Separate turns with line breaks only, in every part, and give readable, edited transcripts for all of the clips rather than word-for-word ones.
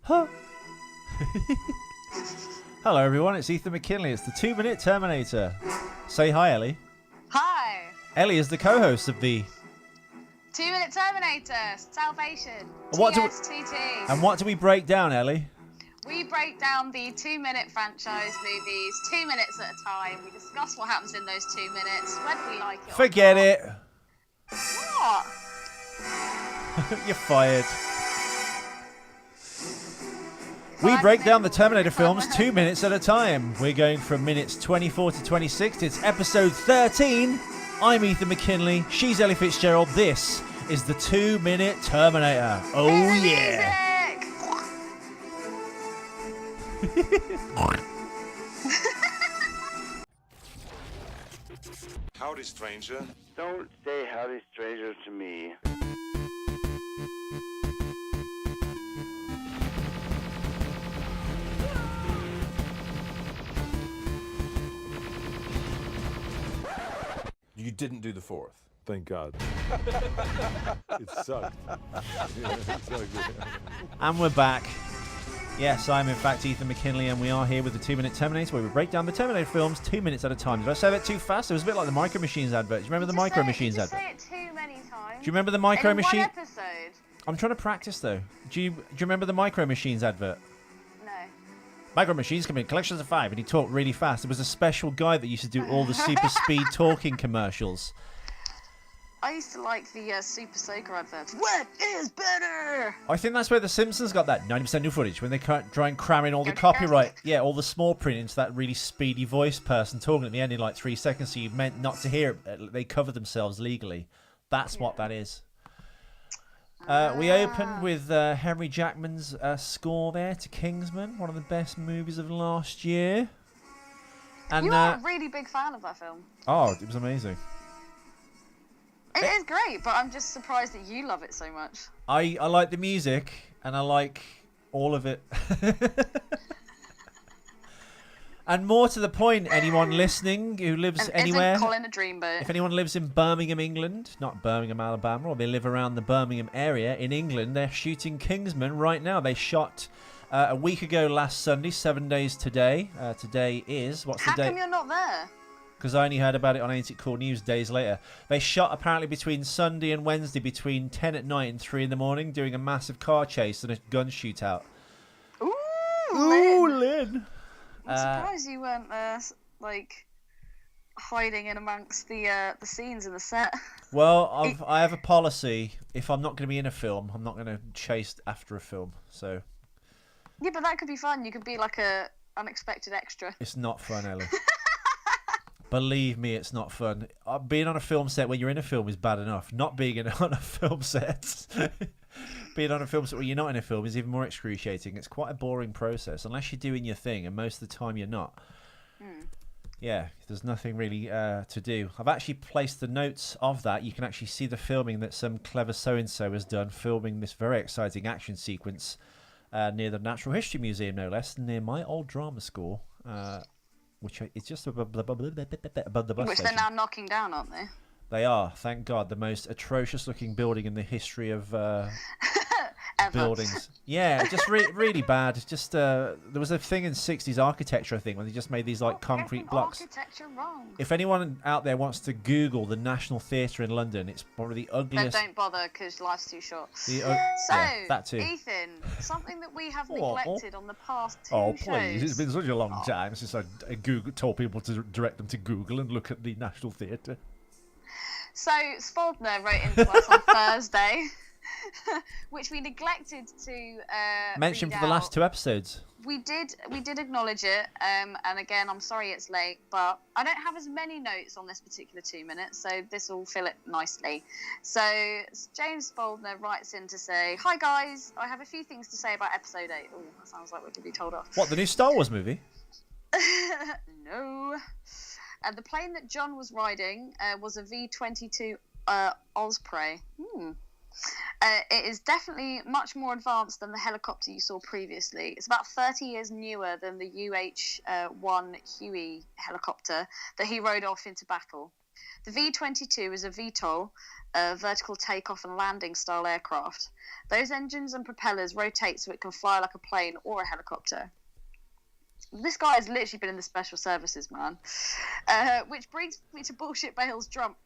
Huh. Hello everyone, it's Ethan McKinley. It's the 2-Minute Terminator. Say hi, Ellie.
Hi.
Ellie is the co-host of the
2-Minute Terminator, Salvation,
TSTT. And what do we break down, Ellie?
We break down the 2-minute franchise movies, 2 minutes at a time. We discuss what happens in those 2 minutes, whether we like it
Forget
or not.
it.
What?
You're fired. We break down the Terminator films 2 minutes at a time. We're going from minutes 24 to 26. It's episode 13. I'm Ethan McKinley. She's Ellie Fitzgerald. This is the 2-Minute Terminator. Oh, yeah.
Howdy, stranger.
Don't say howdy, stranger, to me.
You didn't do the fourth. Thank God. It sucked.
And we're back. Yes, I'm in fact Ethan McKinley, and we are here with the 2-Minute Terminator, where we break down the Terminator films 2 minutes at a time. Did I say that too fast? It was a bit like the Micro Machines advert. Do you remember the Micro Machines advert?
You say it too many times.
Do you remember the Micro Machine?
In one episode.
I'm trying to practice though. Do you remember the Micro Machines advert?
No.
Micro Machines come in collections of 5, and he talked really fast. There was a special guy that used to do all the super speed talking commercials.
I used to like the Super Soaker adverts. What is better?
I think that's where The Simpsons got that 90% new footage, when they try and cram in all the copyright. Yeah, all the small print into that really speedy voice person talking at the end in like 3 seconds, so you meant not to hear it. They cover themselves legally. That's what that is. We opened with Henry Jackman's score there to Kingsman, one of the best movies of last year. And
you are a really big fan of that film.
Oh, it was amazing.
It is great, but I'm just surprised that you love it so much.
I like the music, and I like all of it. And more to the point, anyone listening who lives anywhere...
Isn't Colin a dreamboat?
If anyone lives in Birmingham, England, not Birmingham, Alabama, or they live around the Birmingham area in England, they're shooting Kingsman right now. They shot a week ago last Sunday, 7 days today. Today is... What's the date?
How come you're not there?
Because I only heard about it on Ain't It Cool News days later. They shot apparently between Sunday and Wednesday between 10 at night and 3 in the morning, doing a massive car chase and a gun shootout.
Ooh,
Lynn.
I'm surprised you weren't like hiding in amongst the scenes in the set.
Well, I have a policy. If I'm not going to be in a film, I'm not going to chase after a film. So.
Yeah, but that could be fun. You could be like a unexpected extra.
It's not fun, Ellie. Believe me, it's not fun. Being on a film set when you're in a film is bad enough. Not being on a film set, being on a film set when you're not in a film is even more excruciating. It's quite a boring process, unless you're doing your thing, and most of the time you're not. Yeah, there's nothing really to do. I've actually placed the notes of that. You can actually see the filming that some clever so-and-so has done, filming this very exciting action sequence near the Natural History Museum, no less, near my old drama school. Which is just above the bus
Which
station.
they're now knocking down, aren't they?
They are, thank God, the most atrocious-looking building in the history of buildings. Yeah, just really bad. Just there was a thing in 60s architecture, I think, when they just made these like concrete blocks.
Architecture wrong.
If anyone out there wants to Google the National Theatre in London, it's probably the ugliest.
Then don't bother, because life's too short.
Yeah, that too.
Ethan, something that we have neglected on the past two
Oh,
shows.
please! It's been such a long time since I told people to direct them to Google and look at the National Theatre.
So Faulkner wrote into us on Thursday, which we neglected to
mention
read
for the last
out.
2 episodes.
We did acknowledge it, and again, I'm sorry it's late, but I don't have as many notes on this particular 2 minutes, so this will fill it nicely. So James Faulkner writes in to say, "Hi guys, I have a few things to say about episode 8." Oh, that sounds like we're going to be told off.
What, the new Star Wars movie?
No. The plane that John was riding was a V-22 Osprey. It is definitely much more advanced than the helicopter you saw previously. It's about 30 years newer than the UH-1 Huey helicopter that he rode off into battle. The V-22 is a VTOL, vertical takeoff and landing style aircraft. Those engines and propellers rotate so it can fly like a plane or a helicopter. This guy has literally been in the special services, man. Which brings me to Bullshit Bale's jump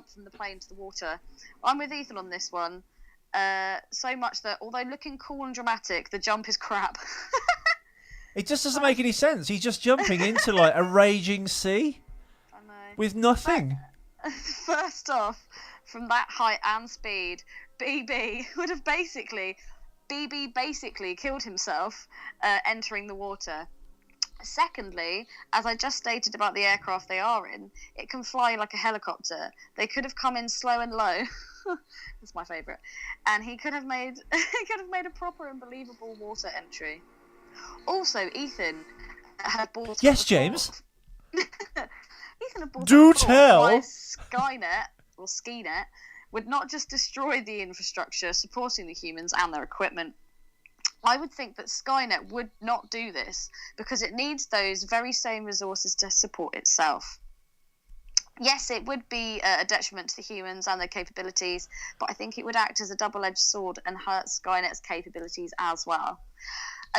from the plane to the water. I'm with Ethan on this one. So much that, although looking cool and dramatic, the jump is crap.
It just doesn't make any sense. He's just jumping into like a raging sea with nothing.
First off, from that height and speed, BB basically killed himself entering the water. Secondly, as I just stated about the aircraft they are in, it can fly like a helicopter. They could have come in slow and low. That's my favourite. And he could have made a proper and believable water entry. Also, Ethan had bought.
Yes, James.
Ethan had bought.
Do tell.
Why Skynet would not just destroy the infrastructure supporting the humans and their equipment. I would think that Skynet would not do this because it needs those very same resources to support itself. Yes, it would be a detriment to the humans and their capabilities, but I think it would act as a double-edged sword and hurt Skynet's capabilities as well.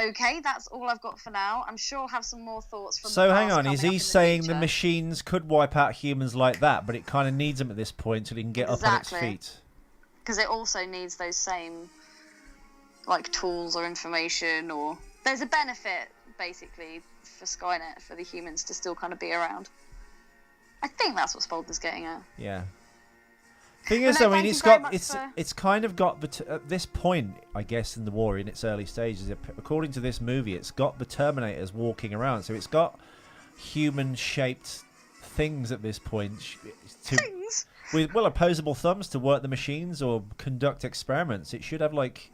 Okay, that's all I've got for now. I'm sure I'll have some more thoughts from.
So
the
hang
past
on, is
coming
he
up in
saying
the
the
future.
machines could wipe out humans like that, but it kind of needs them at this point till it can get up on its
Exactly.
feet?
Because it also needs those same, like, tools or information, or there's a benefit basically for Skynet for the humans to still kind of be around. I think that's what Spauldner's getting at.
Yeah. Thing
But
is,
no,
I mean,
thank
it's
you very
got
much for-
it's kind of got at this point, I guess, in the war in its early stages. According to this movie, it's got the Terminators walking around, so it's got human-shaped things at this point.
Things?
With opposable thumbs to work the machines or conduct experiments. It should have like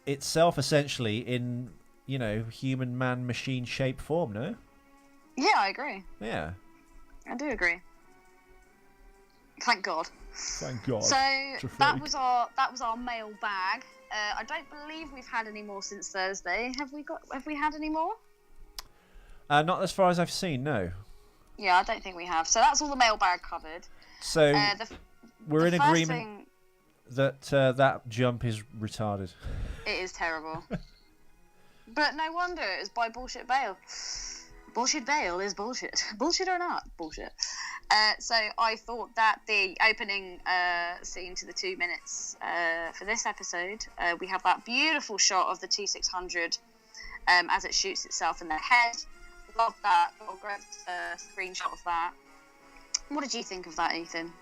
itself essentially in human man machine shape form. No.
Yeah, I agree.
Yeah.
I do agree. Thank God.
Thank God.
So that was our mailbag. I don't believe we've had any more since Thursday. Have we had any more?
Not as far as I've seen. No.
Yeah, I don't think we have. So that's all the mailbag covered.
So we're in
the first
agreement that that jump is retarded.
It is terrible. But no wonder it was by Bullshit Bale. Bullshit Bale is bullshit. Bullshit or not, bullshit. So I thought that the opening scene to the 2 minutes for this episode, we have that beautiful shot of the T-600 as it shoots itself in the head. Love that. Got a great screenshot of that. What did you think of that, Ethan?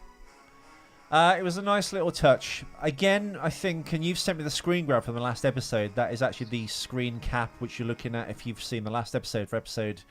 It was a nice little touch. Again, I think, and you've sent me the screen grab from the last episode, that is actually the screen cap which you're looking at if you've seen the last episode for episode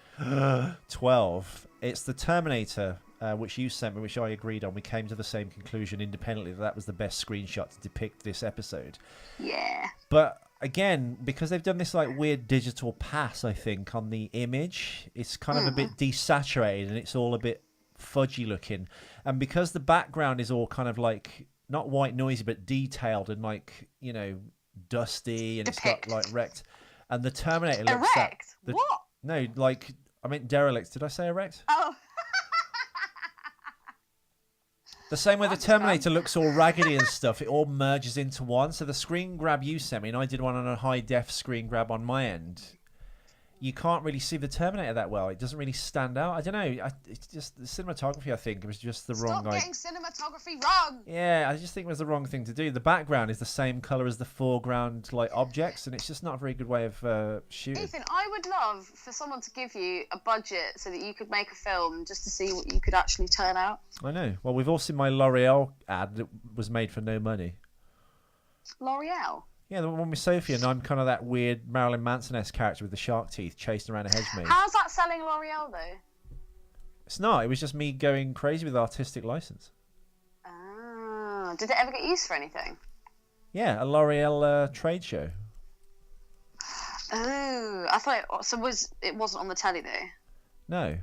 12. It's the Terminator, which you sent me, which I agreed on. We came to the same conclusion independently that was the best screenshot to depict this episode.
Yeah.
But again, because they've done this like weird digital pass, I think, on the image, it's kind of a bit desaturated and it's all a bit fudgy looking, and because the background is all kind of like not white noisy but detailed and like dusty and it's got like wrecked, and the Terminator looks
Erect? What?
No, like I meant derelict. Did I say erect?
Oh.
The same way the Terminator looks all raggedy and stuff, it all merges into one. So the screen grab you sent me, and I did one on a high def screen grab on my end. You can't really see the Terminator that well. It doesn't really stand out. I don't know. It's just the cinematography, I think, it was just the wrong...
Stop getting cinematography wrong!
Yeah, I just think it was the wrong thing to do. The background is the same colour as the foreground like objects, and it's just not a very good way of shooting.
Ethan, I would love for someone to give you a budget so that you could make a film just to see what you could actually turn out.
I know. Well, we've all seen my L'Oreal ad that was made for no money.
L'Oreal?
Yeah, the one with Sophie, and I'm kind of that weird Marilyn Manson-esque character with the shark teeth chasing around a hedge maze.
How's that selling L'Oreal, though?
It's not. It was just me going crazy with artistic license.
Ah, did it ever get used for anything?
Yeah, a L'Oreal trade show.
Oh, I thought it wasn't on the telly, though.
No.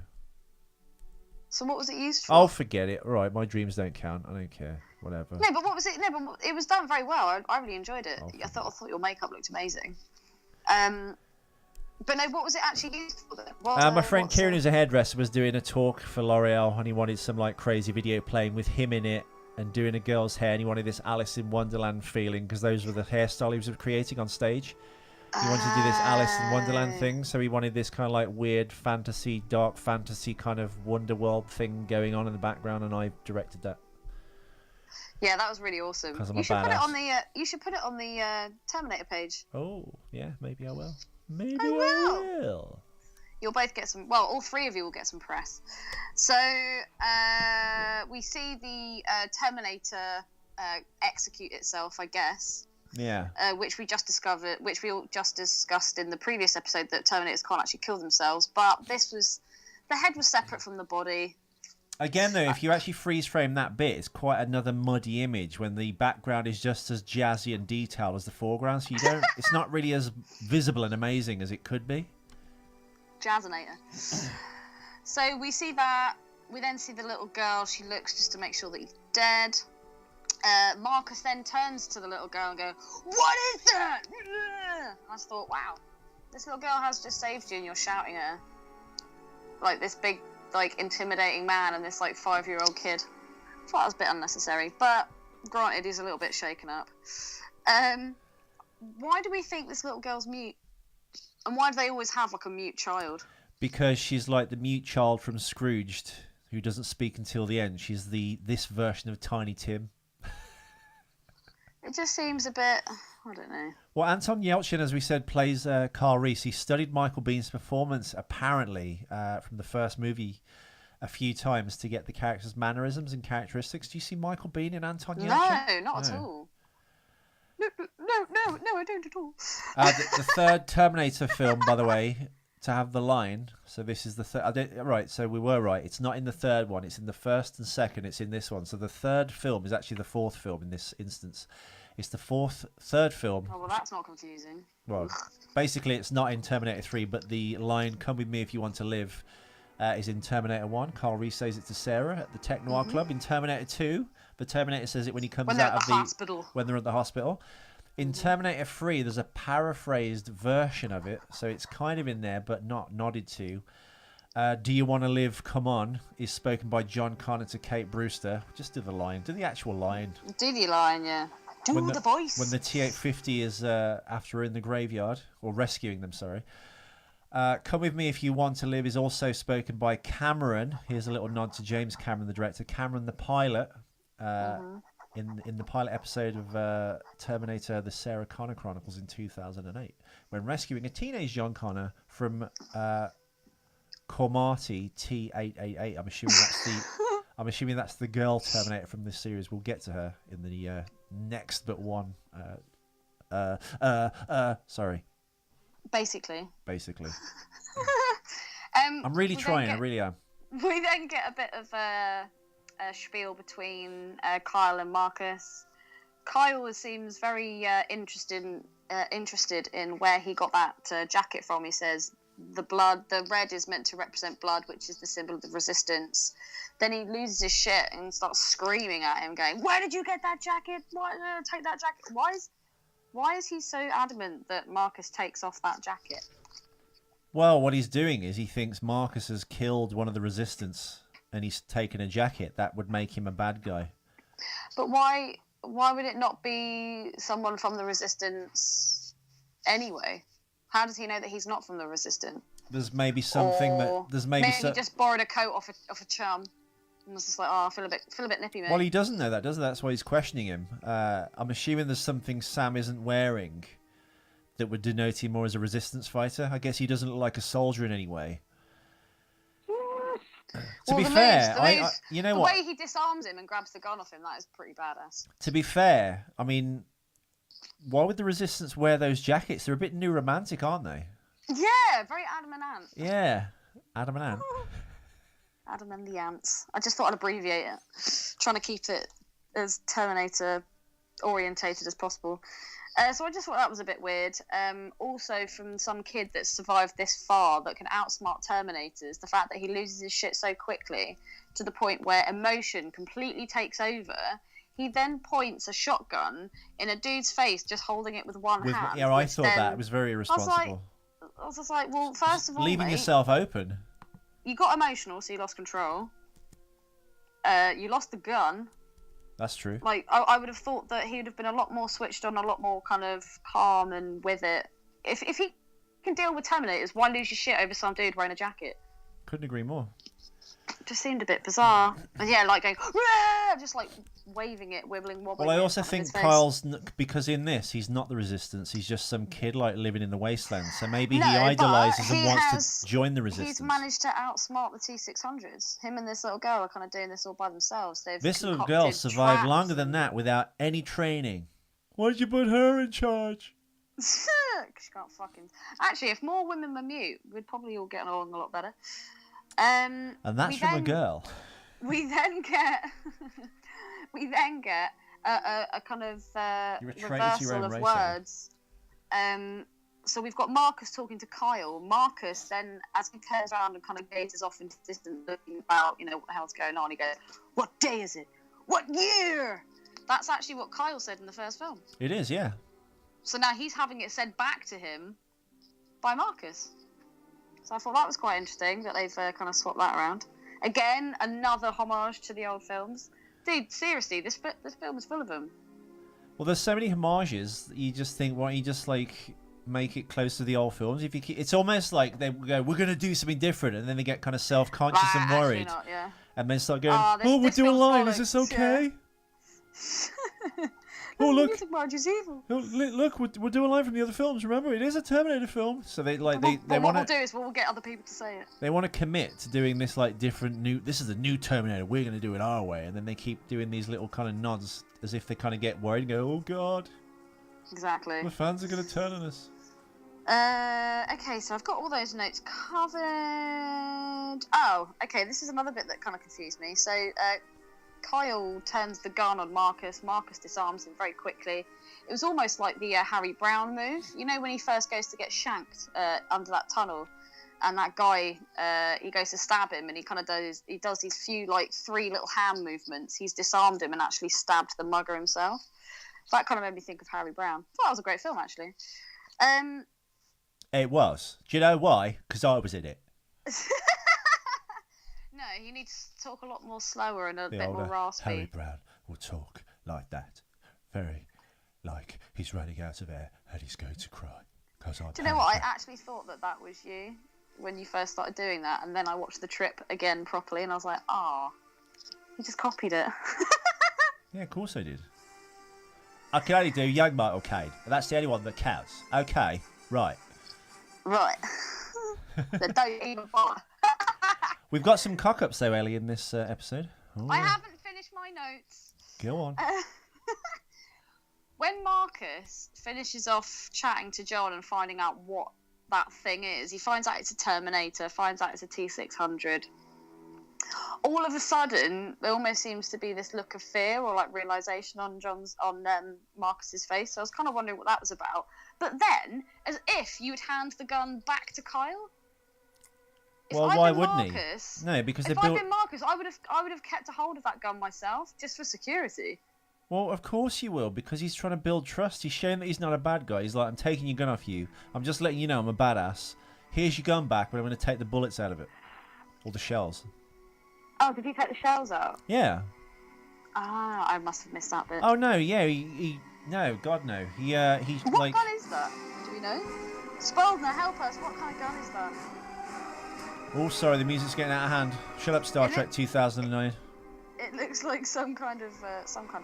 So what was it used for?
I'll forget it. All right, my dreams don't count. I don't care. Whatever.
No, but what was it? No, but it was done very well. I really enjoyed it. I thought your makeup looked amazing. But no, what was it actually used for then?
My friend Kieran, who's a hairdresser, was doing a talk for L'Oreal, and he wanted some like crazy video playing with him in it and doing a girl's hair, and he wanted this Alice in Wonderland feeling because those were the hairstyle he was creating on stage. He wanted to do this Alice in Wonderland thing, so he wanted this kind of like weird fantasy, dark fantasy kind of Wonderworld thing going on in the background, and I directed that.
Yeah, that was really awesome. You should put it on the Terminator page.
Oh, yeah, maybe I will. Maybe I will.
You'll both get some. Well, all three of you will get some press. So we see the Terminator execute itself, I guess.
Yeah.
Which we all just discussed in the previous episode, that Terminators can't actually kill themselves. But the head was separate from the body.
Again, though, if you actually freeze frame that bit, it's quite another muddy image when the background is just as jazzy and detailed as the foreground. So it's not really as visible and amazing as it could be.
Jazzinator. So we see that. We then see the little girl. She looks just to make sure that he's dead. Marcus then turns to the little girl and goes, "What is that?" I just thought, wow, this little girl has just saved you, and you're shouting at her like this big, like, intimidating man and this like 5-year-old kid. I thought that was a bit unnecessary, but granted, he's a little bit shaken up. Why do we think this little girl's mute? And why do they always have like a mute child?
Because she's like the mute child from Scrooged, who doesn't speak until the end. She's this version of Tiny Tim.
It just seems a bit, I don't know.
Well, Anton Yelchin, as we said, plays Kyle Reese. He studied Michael Biehn's performance, apparently, from the first movie a few times to get the character's mannerisms and characteristics. Do you see Michael Biehn in Anton Yelchin?
No, not at all. No, I don't at all.
The third Terminator film, by the way, to have the line. So this is the third. Right, so we were right. It's not in the third one. It's in the first and second. It's in this one. So the third film is actually the fourth film in this instance. It's the third film.
Oh, well, that's not confusing.
Well, basically, it's not in Terminator 3, but the line, "Come with me if you want to live," is in Terminator 1. Kyle Reese says it to Sarah at the Tech-Noir Club. In Terminator 2, the Terminator says it when he comes out of the
hospital.
When they're at the hospital. In Terminator 3, there's a paraphrased version of it, so it's kind of in there, but not nodded to. "Do you want to live? Come on," is spoken by John Connor to Kate Brewster. Just do the line. Do the actual line.
Do the line, yeah. Do the voice.
When the T-850 is after her in the graveyard, or rescuing them, sorry. "Come with me if you want to live" is also spoken by Cameron. Here's a little nod to James Cameron, the director. Cameron, the pilot, in the pilot episode of Terminator, the Sarah Connor Chronicles in 2008, when rescuing a teenage John Connor from Cromartie T-888. I'm assuming that's the girl Terminator from this series. We'll get to her in the next but one. Sorry.
Basically.
I'm really trying. I really am.
We then get a bit of a spiel between Kyle and Marcus. Kyle seems very interested in where he got that jacket from. He says the red is meant to represent blood, which is the symbol of the resistance. Then he loses his shit and starts screaming at him, going, "Where did you get that jacket? Why take that jacket?" Why is he so adamant that Marcus takes off that jacket?
Well, what he's doing is he thinks Marcus has killed one of the resistance and he's taken a jacket. That would make him a bad guy.
But why would it not be someone from the resistance anyway? How does he know that he's not from the resistance?
There's maybe something
maybe he just borrowed a coat off a chum and was just like, "Oh, I feel a bit nippy, mate."
Well, he doesn't know that, does he? That's why he's questioning him. I'm assuming there's something Sam isn't wearing that would denote him more as a resistance fighter. I guess he doesn't look like a soldier in any way. To be fair, you know what?
The way he disarms him and grabs the gun off him, that is pretty badass.
To be fair, I mean, why would the resistance wear those jackets? They're a bit new romantic, aren't they?
Yeah, very Adam and Ant.
Yeah, Adam and Ant.
Adam and the Ants. I just thought I'd abbreviate it. Trying to keep it as Terminator orientated as possible. So I just thought that was a bit weird. Also, from some kid that's survived this far that can outsmart Terminators, the fact that he loses his shit so quickly to the point where emotion completely takes over. He then points a shotgun in a dude's face, just holding it with one hand.
Yeah, I thought that was very irresponsible.
I was just like, well, first of all,
leaving
mate,
yourself open.
you got emotional, so you lost control. You lost the gun.
That's true.
Like, I would have thought that he would have been a lot more switched on, a lot more kind of calm and with it. If he can deal with Terminators, why lose your shit over some dude wearing a jacket?
Couldn't agree more.
It just seemed a bit bizarre. And yeah, like going, "Rah!" Just like waving it, wibbling, wobbling.
Well, I
it in
also
front of
think
his face.
Kyle's because in this he's not the Resistance. He's just some kid like living in the wasteland. So maybe he
No, but
idolizes and
he
wants
has-
to join the Resistance.
He's managed to outsmart the T-600s. Him and this little girl are kind of doing this all by themselves. They've
This little
concocted
girl survived
traps
longer than that without any training. Why did you put her in charge?
She can't fucking. Actually, if more women were mute, we'd probably all get along a lot better. And
And that's from a girl.
We then get a kind of
You're a traitor to your
reversal
own
of
race,
words. So we've got Marcus talking to Kyle. Marcus then, as he turns around and kind of gazes off into the distance, looking about, what the hell's going on, he goes, "What day is it? What year?" That's actually what Kyle said in the first film.
It is, yeah.
So now he's having it said back to him by Marcus. So I thought that was quite interesting that they've kind of swapped that around. Again, another homage to the old films. Dude, seriously, this film is full of them.
Well, there's so many homages that you just think, why don't you just like make it close to the old films? If you keep, it's almost like they go, we're going to do something different, and then they get kind of self-conscious and
Actually
worried,
not, yeah.
and then start going,
this
we're doing
feels
line. Is this
bollocks,
okay?
Oh,
look.
Music Marge is evil.
Oh, look, we're doing line from the other films. Remember, it is a Terminator film, so they
But
want
what we'll
to.
do is we'll get other people to say it.
They want to commit to doing this like different new. This is the new Terminator. We're going to do it our way, and then they keep doing these little kind of nods as if they kind of get worried and go, "Oh God,
Exactly.
the fans are going to turn on us."
Okay, so I've got all those notes covered. Oh, okay, this is another bit that kind of confused me. So, Kyle turns the gun on Marcus. Marcus disarms him very quickly. It was almost like the Harry Brown move. You know, when he first goes to get shanked under that tunnel, and that guy, he goes to stab him, and he kind of does these few, like, 3 little hand movements. He's disarmed him and actually stabbed the mugger himself. That kind of made me think of Harry Brown. I thought that was a great film, actually.
It was. Do you know why? Because I was in it.
No, you need to talk a lot more slower and a
The
bit more
older
raspy.
Harry Brown will talk like that, very like he's running out of air and he's going to cry. Because I'm.
Do you know what? I actually thought that was you when you first started doing that, and then I watched The Trip again properly, and I was like, you just copied it.
Yeah, of course I did. I can only do Young Michael Caine, and that's the only one that counts. Okay, right.
Right. That don't even bother.
We've got some cock-ups though, Ellie, in this episode. Oh,
I haven't finished my notes.
go on.
When Marcus finishes off chatting to John and finding out what that thing is, he finds out it's a Terminator, finds out it's a T-600. All of a sudden, there almost seems to be this look of fear or like realization on Marcus's face. So I was kind of wondering what that was about. But then, as if you'd hand the gun back to Kyle.
Well, why wouldn't he? No, because
if I'd been Marcus, I would have kept a hold of that gun myself, just for security.
Well, of course you will, because he's trying to build trust. He's showing that he's not a bad guy. He's like, I'm taking your gun off you. I'm just letting you know I'm a badass. Here's your gun back, but I'm going to take the bullets out of it. Or the shells.
Oh, did he take the shells out?
Yeah.
Ah, I must have missed that bit.
Oh, no, yeah, no, God, no. He's
What
like...
gun is that? Do we know? Spoldner, help us. What kind of gun is that?
Oh, sorry, the music's getting out of hand. Shut up, Star Trek 2009.
It looks like some kind of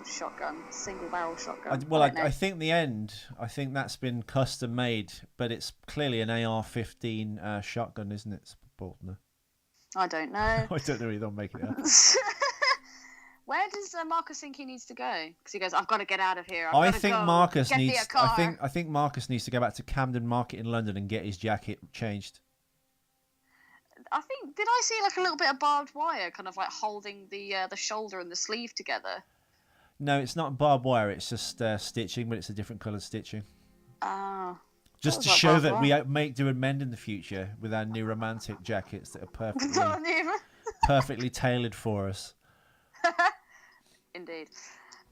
shotgun, single barrel shotgun.
I think the end. I think that's been custom made, but it's clearly an AR-15 shotgun, isn't it, Boltner?
I don't know.
I don't know either. I'm making it up.
Where does Marcus think he needs to go? Because he goes, I've got to get out of here.
I think Marcus
get
needs.
me a car.
I think Marcus needs to go back to Camden Market in London and get his jacket changed.
Did I see like a little bit of barbed wire, kind of like holding the shoulder and the sleeve together?
No, it's not barbed wire. It's just stitching, but it's a different coloured stitching.
Oh.
Just to show that we do amend in the future with our new romantic jackets that are perfectly tailored for us.
Indeed.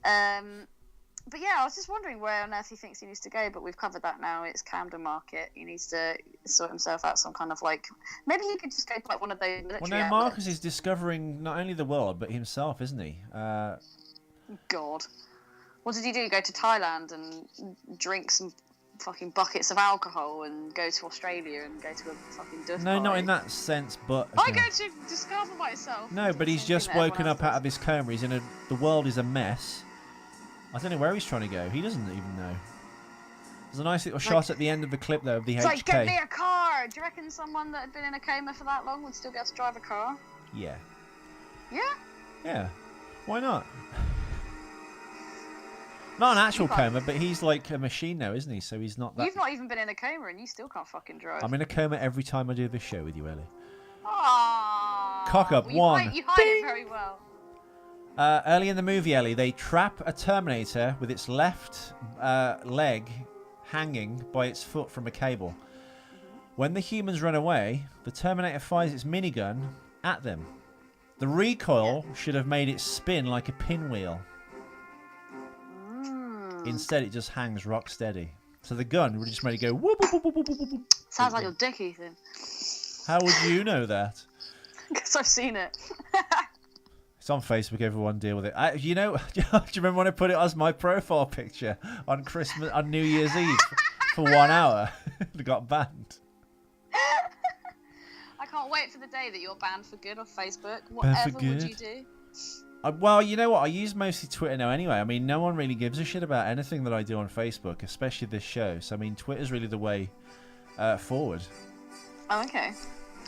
But But yeah, I was just wondering where on earth he thinks he needs to go, but we've covered that now. It's Camden Market. He needs to sort himself out some kind of like... Maybe he could just go to like one of those military
Well, no, Marcus is discovering not only the world, but himself, isn't he?
God. What did he do? Go to Thailand and drink some fucking buckets of alcohol and go to Australia and go to a fucking dust
No,
party?
not in that sense, but...
I go to discover myself.
No, but he's just woken up out of his coma. He's in a... The world is a mess. I don't know where he's trying to go. He doesn't even know. There's a nice little shot at the end of the clip, though, of the HK.
It's like, get me a car! Do you reckon someone that had been in a coma for that long would still be able to drive a car?
Yeah.
Yeah?
Yeah. Why not? Not an actual coma, but he's like a machine now, isn't he? So he's not that...
You've not even been in a coma and you still can't fucking drive.
I'm in a coma every time I do this show with you, Ellie.
Aww.
Cock up,
well,
one.
You hide it very well.
Early in the movie, Ellie, they trap a Terminator with its left leg hanging by its foot from a cable. When the humans run away, the Terminator fires its minigun at them. The recoil should have made it spin like a pinwheel. Instead, it just hangs rock steady. So the gun would just made it go whoop, whoop, whoop, whoop, whoop, whoop.
Sounds like your dick, Ethan.
How would you know that?
Because I've seen it.
It's on Facebook. Everyone deal with it. You know, do you remember when I put it as my profile picture on Christmas, on New Year's Eve for 1 hour? It got banned.
I can't wait for the day that you're banned for good off Facebook. Whatever would you do?
Well, you know what? I use mostly Twitter now anyway. I mean, no one really gives a shit about anything that I do on Facebook, especially this show. So, I mean, Twitter's really the way forward.
Oh, okay.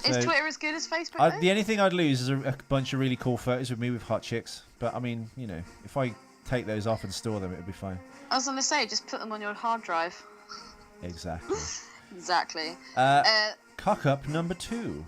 So,
is Twitter as good as Facebook?
The only thing I'd lose is a bunch of really cool photos of me with hot chicks. But, I mean, you know, if I take those off and store them, it'll be fine.
I was going to say, just put them on your hard drive.
Exactly.
Exactly.
Cock up number 2.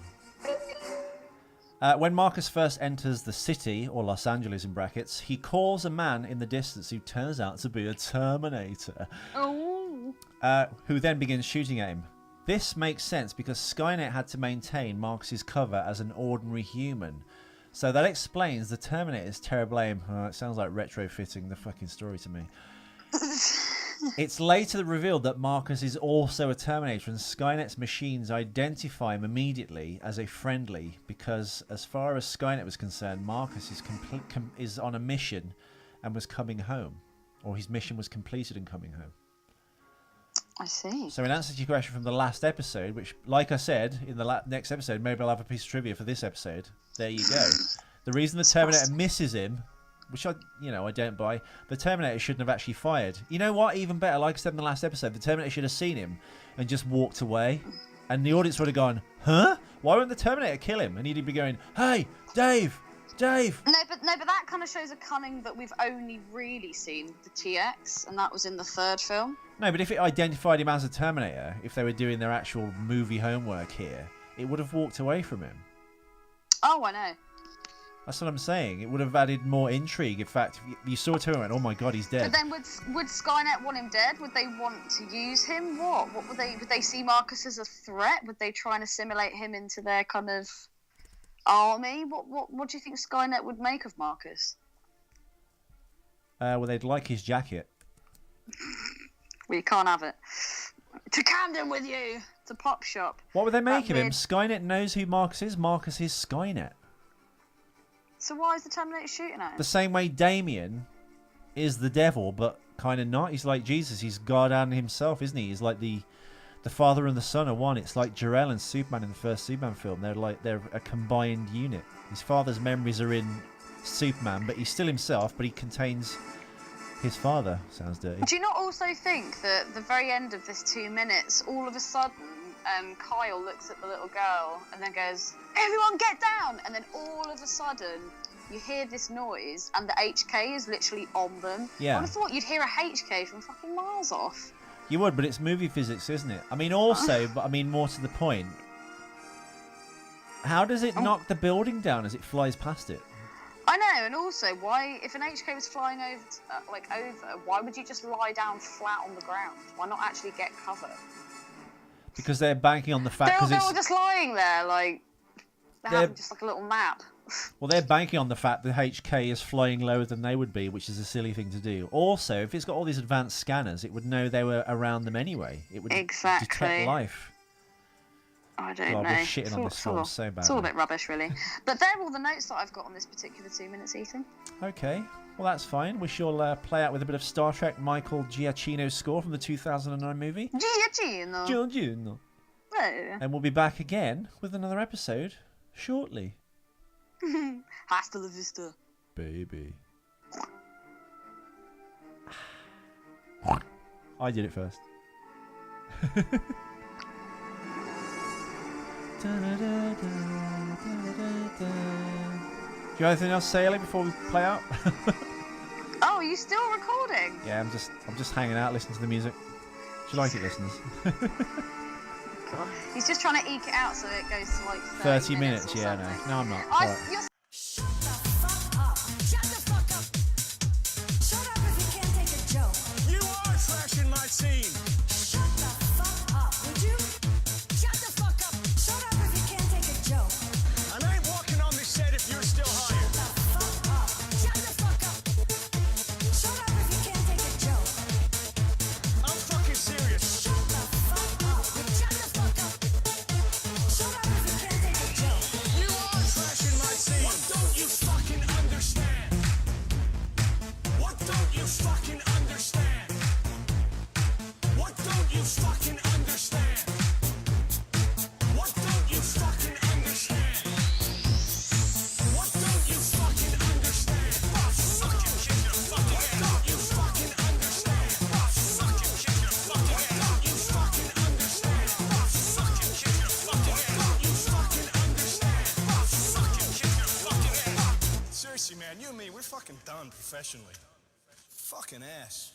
When Marcus first enters the city, or Los Angeles in brackets, he calls a man in the distance who turns out to be a Terminator, who then begins shooting at him. This makes sense because Skynet had to maintain Marcus's cover as an ordinary human. So that explains the Terminator's terrible aim. It sounds like retrofitting the fucking story to me. It's later revealed that Marcus is also a Terminator, and Skynet's machines identify him immediately as a friendly because, as far as Skynet was concerned, Marcus is on a mission and was coming home, or his mission was completed and coming home.
I see.
So in answer to your question from the last episode, which, like I said, in the next episode, maybe I'll have a piece of trivia for this episode. There you go. The reason the Terminator misses him, which I don't buy, the Terminator shouldn't have actually fired. You know what? Even better, like I said in the last episode, the Terminator should have seen him and just walked away. And the audience would have gone, huh? Why won't the Terminator kill him? And he'd be going, hey, Dave!
No, but that kind of shows a cunning that we've only really seen with the TX, and that was in the third film.
No, but if it identified him as a Terminator, if they were doing their actual movie homework here, it would have walked away from him.
Oh, I know.
That's what I'm saying. It would have added more intrigue. In fact, you saw Terminator and went, oh my god, he's dead.
But then would Skynet want him dead? Would they want to use him? What would they see Marcus as a threat? Would they try and assimilate him into their kind of army? What do you think Skynet would make of Marcus?
Well, they'd like his jacket.
Well, you can't have it. To Camden with you! To Pop Shop.
What would they make of him? Skynet knows who Marcus is. Marcus is Skynet.
So why is the Terminator shooting at him?
The same way Damien is the devil, but kind of not. He's like Jesus. He's God and himself, isn't he? He's like the father and the son are one. It's like Jor-El and Superman in the first Superman film. They're a combined unit. His father's memories are in Superman, but he's still himself, but he contains his father. Sounds dirty.
Do you not also think that the very end of this 2 minutes, all of a sudden, Kyle looks at the little girl and then goes, "Everyone get down!" And then all of a sudden, you hear this noise and the HK is literally on them.
Yeah.
I would have thought you'd hear a HK from fucking miles off.
You would, but it's movie physics, isn't it? I mean, also, but I mean, more to the point, how does it knock the building down as it flies past it?
I know, and also, why, if an HK was flying over, why would you just lie down flat on the ground? Why not actually get cover?
Because they're banking on the fact
they're all just lying there, like they're having just like a little nap.
Well, they're banking on the fact that HK is flying lower than they would be, which is a silly thing to do. Also, if it's got all these advanced scanners, it would know they were around them anyway. It would detect life.
I don't
know.
We're
shitting on this film so bad.
It's all a bit rubbish, really. But they're all the notes that I've got on this particular 2 minutes, Ethan.
Okay, well, that's fine. We shall play out with a bit of Star Trek Michael Giacchino's score from the 2009 movie. Giacchino.
Oh.
And we'll be back again with another episode shortly.
Hasta la vista.
Baby. I did it first. Do you have anything else to say, Ellie, before we play out?
Oh, are you still recording?
Yeah, I'm just hanging out, listening to the music. Do you like it, listeners?
He's just trying to eke it out so it goes to like
30 minutes. Yeah, no, I'm not.
Shut the fuck up. Shut the fuck up. Shut up if you can't take a joke.
You are trashing my scene.
Shut the fuck up, would you? Shut the fuck up. Shut up if you can't take a joke.
And I ain't walking on this set if you're still hired.
Shut the fuck up. Shut the fuck up. Shut up if you can't take a joke.
I'm fucking serious.
Shut the fuck up. Shut the fuck up. Shut up if you can't take a joke.
You are trashing my scene. What don't you fucking understand? What don't you fucking understand? What don't you fucking understand? What don't you fucking understand? What don't you fucking understand? Fucking kick your fucking head. What don't you fucking understand? Fucking kick your fucking head. What don't you fucking understand? Fucking kick your fucking head. What don't you fucking understand? Fucking kick your fucking head. Seriously, man, you and me, we're fucking done professionally. Fucking ass.